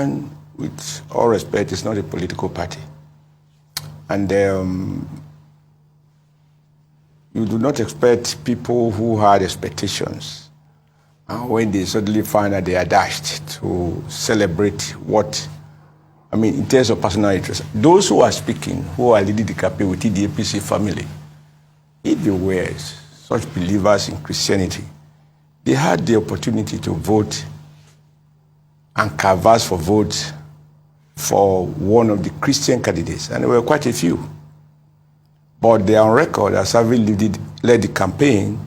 Christian, with all respect, is not a political party. And you do not expect people who had expectations, and when they suddenly find that they are dashed, to celebrate what, I mean, in terms of personal interest. Those who are speaking, who are leading the campaign within the APC family, if they were such believers in Christianity, they had the opportunity to vote and canvass for votes for one of the Christian candidates, and there were quite a few. But they are on record as having led the campaign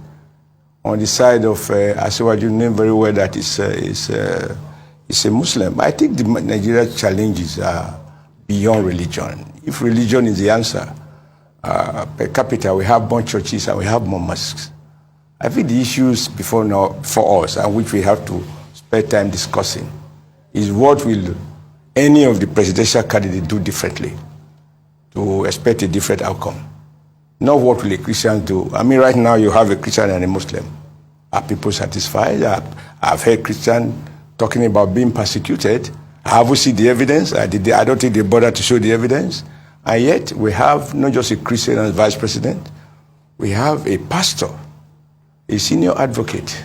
on the side of Asiwaju, name very well that is a Muslim. I think the Nigeria challenges are beyond religion. If religion is the answer, per capita we have more churches and we have more mosques. I think the issues before now for us, and which we have to spend time discussing, is what will any of the presidential candidates do differently to expect a different outcome. Not what will a Christian do. I mean, right now you have a Christian and a Muslim. Are people satisfied? I've heard Christians talking about being persecuted. Have we seen the evidence? I don't think they bother to show the evidence. And yet we have not just a Christian as vice president, we have a pastor, a senior advocate.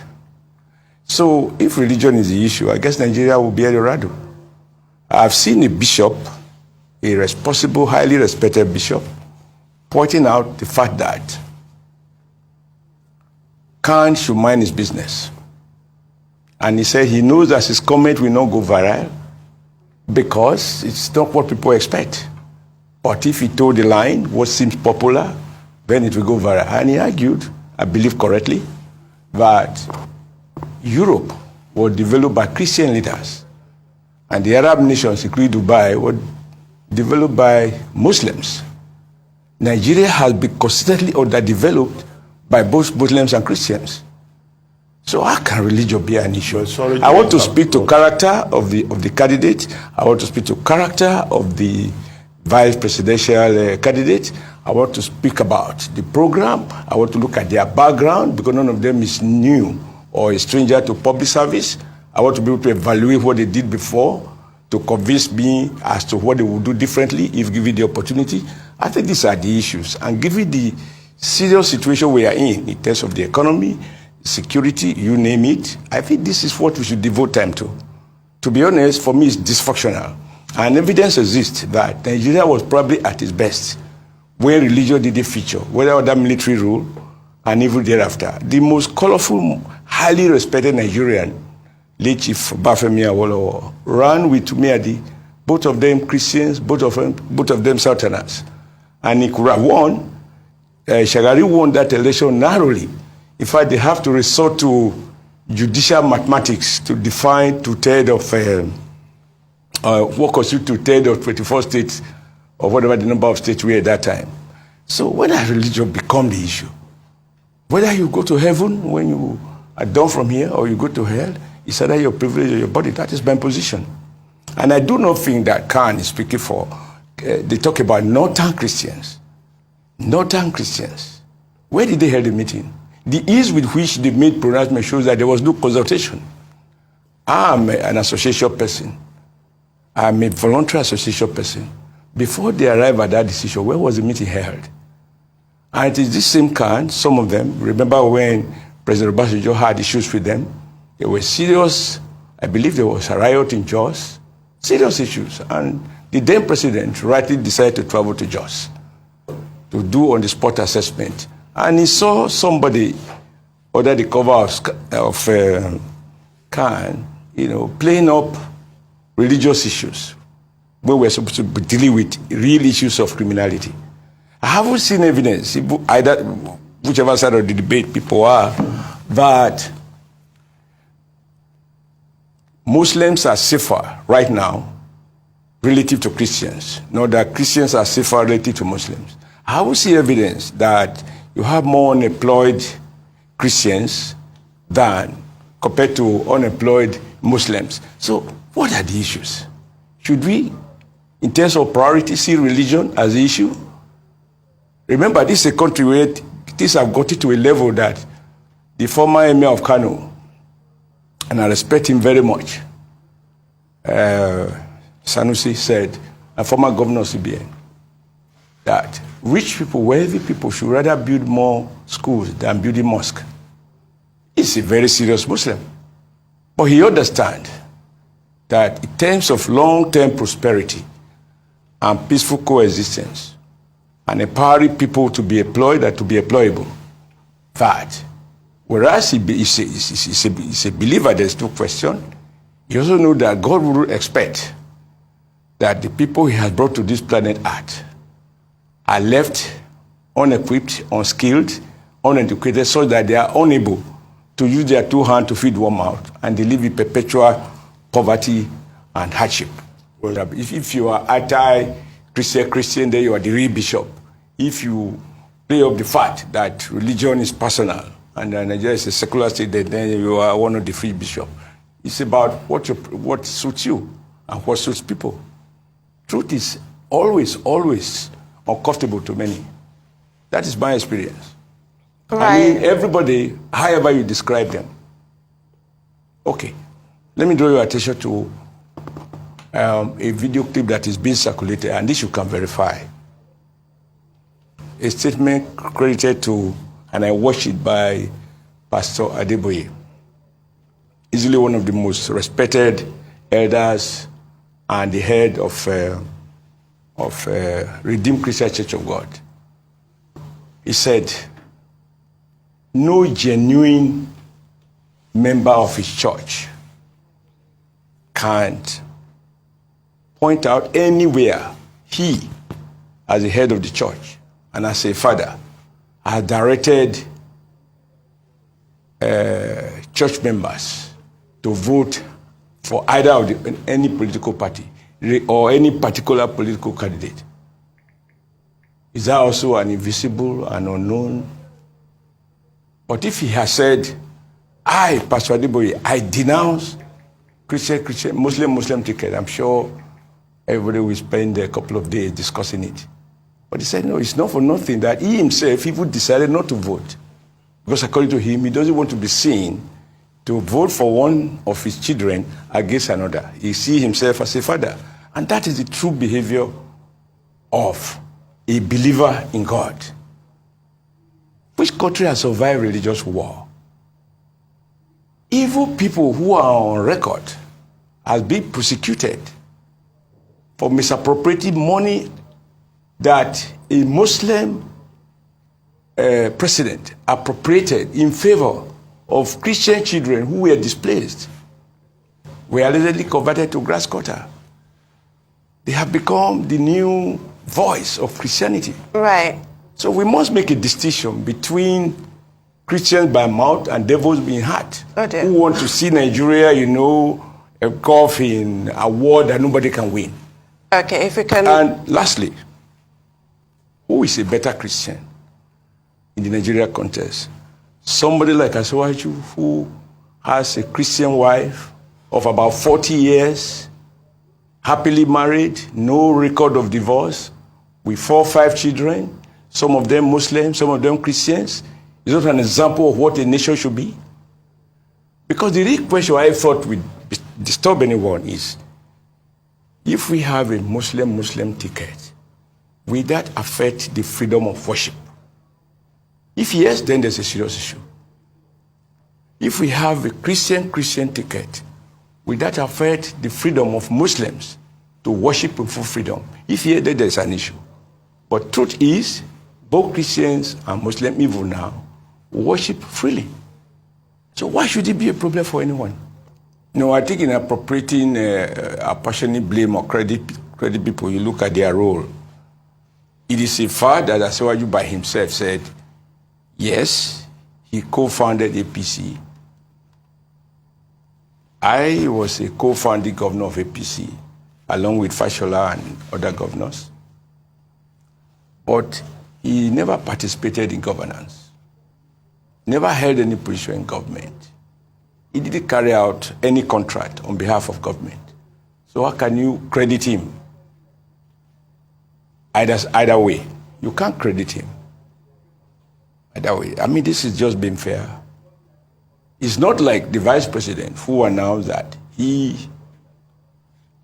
So if religion is the issue, I guess Nigeria will be Eldorado. I've seen a bishop, a responsible, highly respected bishop, pointing out the fact that Khan should mind his business. And he said he knows that his comment will not go viral because it's not what people expect. But if he told the line, what seems popular, then it will go viral. And he argued, I believe correctly, that Europe was developed by Christian leaders, and the Arab nations, including Dubai, were developed by Muslims. Nigeria has been consistently underdeveloped by both Muslims and Christians. So how can religion be an issue? I want to speak to character of the candidate. I want to speak to character of the vice presidential candidate. I want to speak about the program. I want to look at their background, because none of them is new or a stranger to public service. I want to be able to evaluate what they did before to convince me as to what they will do differently if given the opportunity. I think these are the issues. And given the serious situation we are in terms of the economy, security, you name it, I think this is what we should devote time to. To be honest, for me, it's dysfunctional. And evidence exists that Nigeria was probably at its best when religion didn't feature, whether under military rule and even thereafter. The most colorful, highly respected Nigerian, late Chief Bafemi Awolowo, ran with Tumiadi, both of them Christians, both of them Southerners. And he could have won. Shagari won that election narrowly. In fact, they have to resort to judicial mathematics to define two-thirds of what constitutes two-thirds of 24 states, or whatever the number of states were at that time. So when has religion become the issue? Whether you go to heaven when you are done from here, or you go to hell, it's either your privilege or your body. That is my position. And I do not think that Khan is speaking for. They talk about northern Christians. Northern Christians. Where did they hold the meeting? The ease with which they made pronouncement shows that there was no consultation. I'm an association person. I'm a voluntary association person. Before they arrived at that decision, where was the meeting held? And it is this same Khan, some of them, remember when President Obasanjo had issues with them, they were serious. I believe there was a riot in Jos, serious issues. And the then president rightly decided to travel to Jos to do on-the-spot assessment. And he saw somebody under the cover of Khan, playing up religious issues when we're supposed to be dealing with real issues of criminality. I haven't seen evidence, either whichever side of the debate people are, that Muslims are safer right now relative to Christians, not that Christians are safer relative to Muslims. I haven't seen evidence that you have more unemployed Christians than compared to unemployed Muslims. So what are the issues? Should we, in terms of priority, see religion as the issue? Remember, this is a country where things have gotten to a level that the former emir of Kano, and I respect him very much, Sanusi said, a former governor of CBN, that rich people, wealthy people should rather build more schools than building mosques. He's a very serious Muslim. But he understands that in terms of long-term prosperity and peaceful coexistence and empowering people to be employed and to be employable, that whereas he's a believer, there's no question, he also knows that God will expect that the people he has brought to this planet Earth are left unequipped, unskilled, uneducated, so that they are unable to use their two hands to feed one mouth, and they live in perpetual poverty and hardship. Well, if you are anti-Christian, then you are the real bishop. If you play up the fact that religion is personal and Nigeria is a secular state, then you are one of the free bishops. It's about what suits you and what suits people. Truth is always uncomfortable to many. That is my experience. Right. I mean, everybody, however you describe them. Okay, let me draw your attention to a video clip that is being circulated, and this you can verify. A statement credited to, and I watched it by Pastor Adeboye, easily one of the most respected elders and the head of Redeemed Christian Church of God. He said, no genuine member of his church can't point out anywhere he, as the head of the church and as a father, has directed church members to vote for either of any political party or any particular political candidate. Is that also an invisible and unknown? But if he has said, I, Pastor Adeboye, I denounce Christian, Muslim ticket, I'm sure everybody will spend a couple of days discussing it. But he said, no, it's not for nothing that he himself even decided not to vote. Because according to him, he doesn't want to be seen to vote for one of his children against another. He sees himself as a father. And that is the true behavior of a believer in God. Which country has survived religious war? Evil people who are on record as being prosecuted for misappropriating money that a Muslim president appropriated in favor of Christian children who were displaced, were allegedly converted to grass cutter. They have become the new voice of Christianity. Right. So we must make a distinction between Christians by mouth and devils being heart. Oh, who want to see Nigeria, a golf in a war that nobody can win. Okay, if we can. And lastly, who is a better Christian in the Nigeria context? Somebody like Asiwaju, who has a Christian wife of about 40 years, happily married, no record of divorce, with 4 or 5 children, some of them Muslims, some of them Christians. Is not an example of what a nation should be? Because the real question I thought would disturb anyone is, if we have a Muslim ticket, will that affect the freedom of worship? If yes, then there's a serious issue. If we have a Christian ticket, will that affect the freedom of Muslims to worship in full freedom? If yes, then there's an issue. But truth is, both Christians and Muslims, even now, worship freely. So why should it be a problem for anyone? No, I think in appropriating passionate blame or credit people, you look at their role. It is a fact that Asiwaju by himself said, yes, he co-founded APC. I was a co-founding governor of APC, along with Fashola and other governors. But he never participated in governance, never held any position in government. He didn't carry out any contract on behalf of government. So how can you credit him? Either way, you can't credit him. Either way. I mean, this is just being fair. It's not like the vice president who announced that he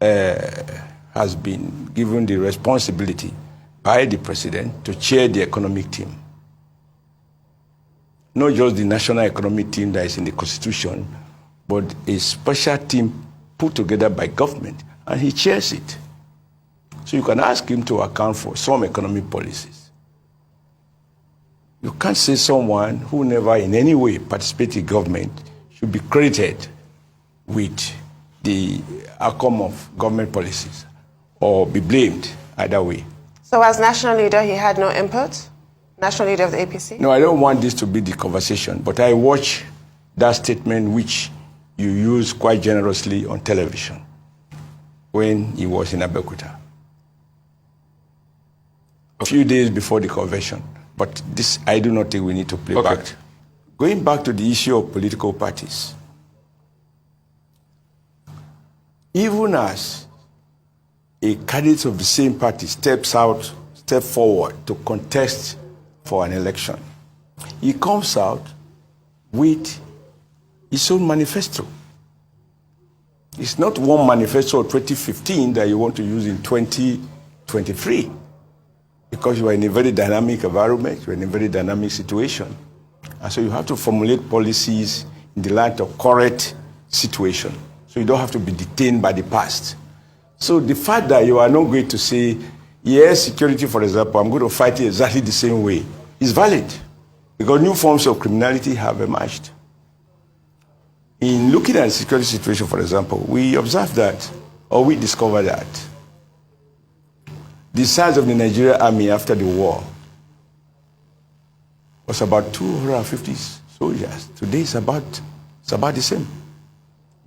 has been given the responsibility by the president to chair the economic team. Not just the national economic team that is in the constitution, but a special team put together by government, and he chairs it. So you can ask him to account for some economic policies. You can't say someone who never in any way participated in government should be credited with the outcome of government policies or be blamed either way. So as national leader, he had no input? National leader of the APC? No, I don't want this to be the conversation, but I watch that statement which you use quite generously on television when he was in Abeokuta, a few days before the convention. But this, I do not think we need to play back. Going back to the issue of political parties, even as a candidate of the same party step forward to contest for an election, he comes out with his own manifesto. It's not one manifesto of 2015 that you want to use in 2023, because you are in a very dynamic environment, you are in a very dynamic situation. And so you have to formulate policies in the light of current situation, so you don't have to be detained by the past. So the fact that you are not going to say, yes, security, for example, I'm going to fight it exactly the same way, is valid, because new forms of criminality have emerged. In looking at the security situation, for example, we observed that, or we discovered that, the size of the Nigerian army after the war was about 250 soldiers. Today it's about the same.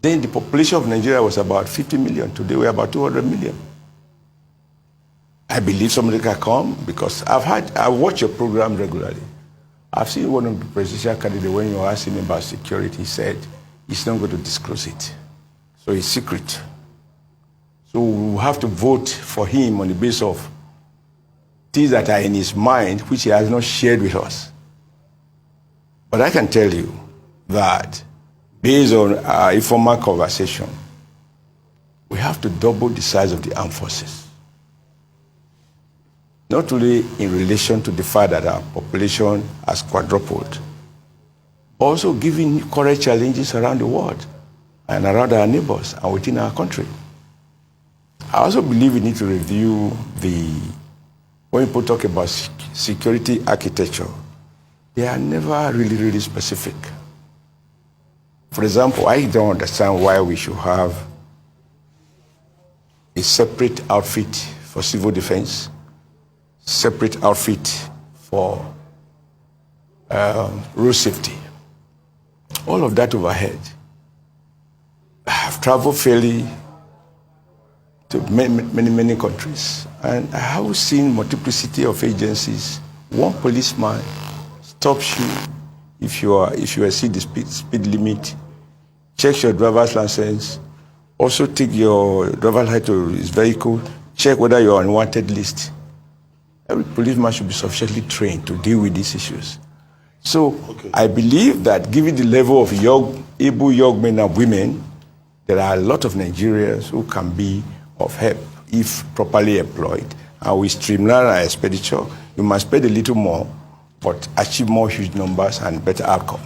Then the population of Nigeria was about 50 million. Today we're about 200 million. I believe somebody can come because I watch your program regularly. I've seen one of the presidential candidates, when you were asking him about security, he said he's not going to disclose it. So it's secret. So we have to vote for him on the basis of things that are in his mind, which he has not shared with us. But I can tell you that based on our informal conversation, we have to double the size of the armed forces. Not only in relation to the fact that our population has quadrupled, but also giving current challenges around the world and around our neighbors and within our country. I also believe we need to review when people talk about security architecture, they are never really specific. For example, I don't understand why we should have a separate outfit for civil defense, separate outfit for road safety. All of that overhead. I have traveled fairly to many countries, and I have seen multiplicity of agencies. One policeman stops you if you exceed the speed limit, checks your driver's license, also take your driver's license to his vehicle, check whether you're on wanted list. Every policeman should be sufficiently trained to deal with these issues. So I believe that given the level of able young men and women, there are a lot of Nigerians who can be of help if properly employed. And we streamline our expenditure. You must spend a little more, but achieve more huge numbers and better outcome.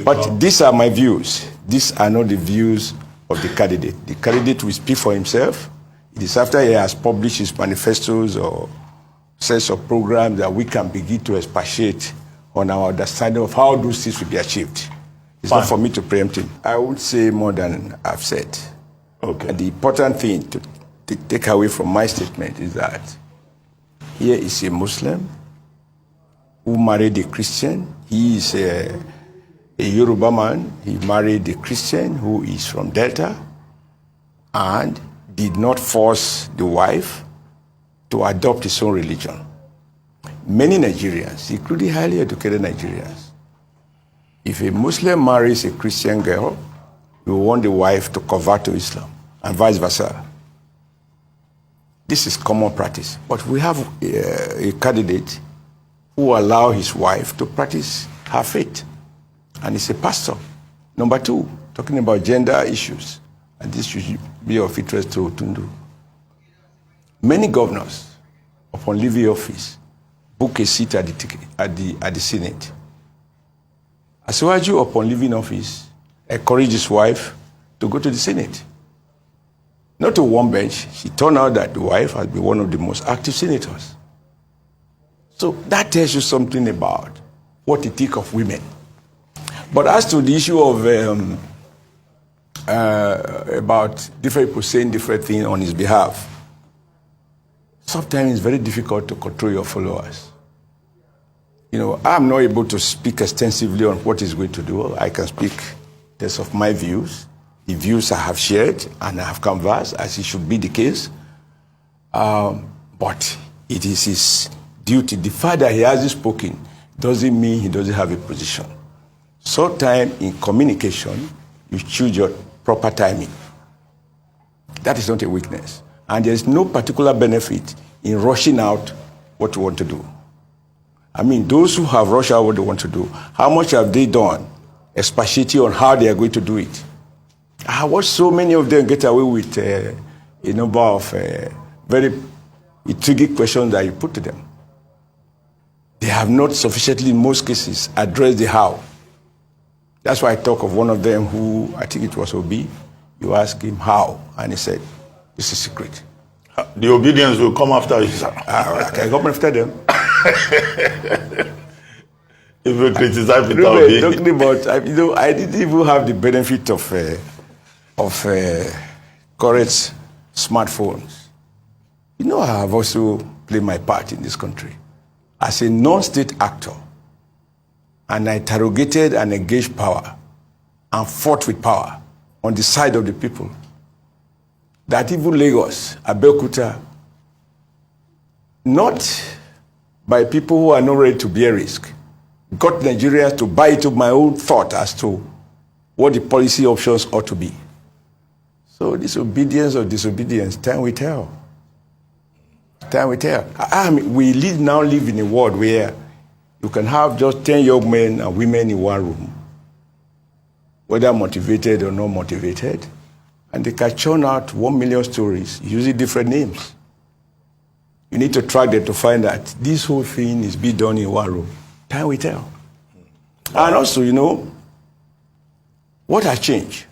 But these are my views. These are not the views of the candidate. The candidate will speak for himself. It is after he has published his manifestos or sets of programs that we can begin to expatiate on our understanding of how those things will be achieved. It's not for me to preempt him. I would say more than I've said. And the important thing to take away from my statement is that here is a Muslim who married a Christian. He is a Yoruba man. He married a Christian who is from Delta and did not force the wife to adopt his own religion. Many Nigerians, including highly educated Nigerians, if a Muslim marries a Christian girl, you want the wife to convert to Islam and vice versa. This is common practice. But we have a candidate who allows his wife to practice her faith, and he's a pastor. Number two, talking about gender issues, and this be of interest to Tundu. Many governors, upon leaving office, book a seat at the Senate. Asiwaju, upon leaving office, encouraged his wife to go to the Senate. Not to one bench, she turned out that the wife has been one of the most active senators. So that tells you something about what you think of women. But as to the issue of about different people saying different things on his behalf, sometimes it's very difficult to control your followers. You know, I'm not able to speak extensively on what he's going to do. I can speak in terms of my views, the views I have shared and I have canvassed, as it should be the case. But it is his duty. The fact that he hasn't spoken doesn't mean he doesn't have a position. Sometimes in communication, you choose your proper timing. That is not a weakness. And there's no particular benefit in rushing out what you want to do. I mean, those who have rushed out what they want to do, how much have they done expatiating on how they are going to do it? I watched so many of them get away with a number of very intriguing questions that you put to them. They have not sufficiently, in most cases, addressed the how. That's why I talk of one of them who, I think it was Obi, you ask him how, and he said, this is secret. The obedience will come after you, sir. I can come after them. If you criticize Peter Obi. Talking about, you know, I didn't even have the benefit of correct smartphones. You know, I have also played my part in this country as a non-state actor, and I interrogated and engaged power and fought with power on the side of the people. That even Lagos, Abeokuta, not by people who are not ready to bear risk, got Nigerians to buy into my own thought as to what the policy options ought to be. So disobedience or disobedience, time will tell. Time will tell. I mean, we now live in a world where you can have just 10 young men and women in one room, whether motivated or not motivated, and they can churn out 1 million stories using different names. You need to track them to find that this whole thing is being done in one room. Time will tell. And also, you know, what has changed?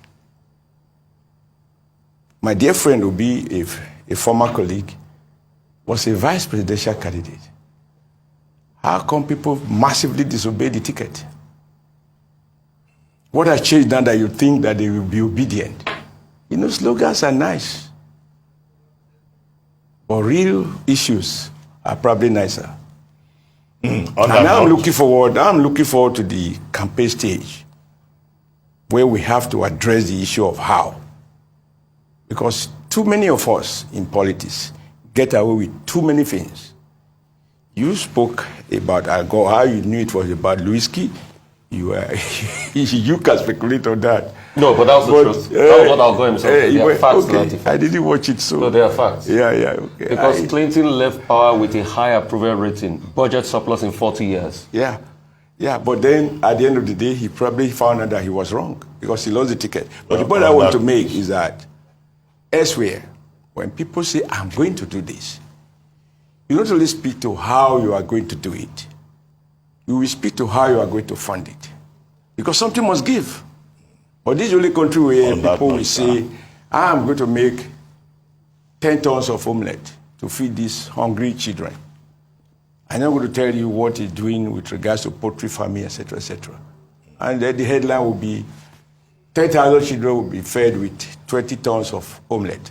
My dear friend will be a former colleague, was a vice presidential candidate. How come people massively disobey the ticket? What has changed now that you think that they will be obedient? You know, slogans are nice, but real issues are probably nicer. And I'm looking forward to the campaign stage where we have to address the issue of how. Because too many of us in politics get away with too many things. You spoke about alcohol, how you knew it was about Lewinsky. You can speculate on that. No, but that was the truth. That was what Al Gore himself said. They are facts, okay. not facts. I didn't watch it, so... No, they are facts. Yeah, okay. Because Clinton left power with a high approval rating, budget surplus in 40 years. Yeah, but then at the end of the day, he probably found out that he was wrong because he lost the ticket. But the point I want to make is that elsewhere, when people say, I'm going to do this, you don't only speak to how you are going to do it. You will speak to how you are going to fund it. Because something must give. But this is the only country where people will say, I'm going to make 10 tons of omelette to feed these hungry children. I'm not going to tell you what he's doing with regards to poultry farming, etc., etc. And then the headline will be, 10,000 children will be fed with 20 tons of omelette.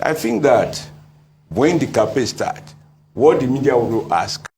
I think that when the campaign starts, what the media will ask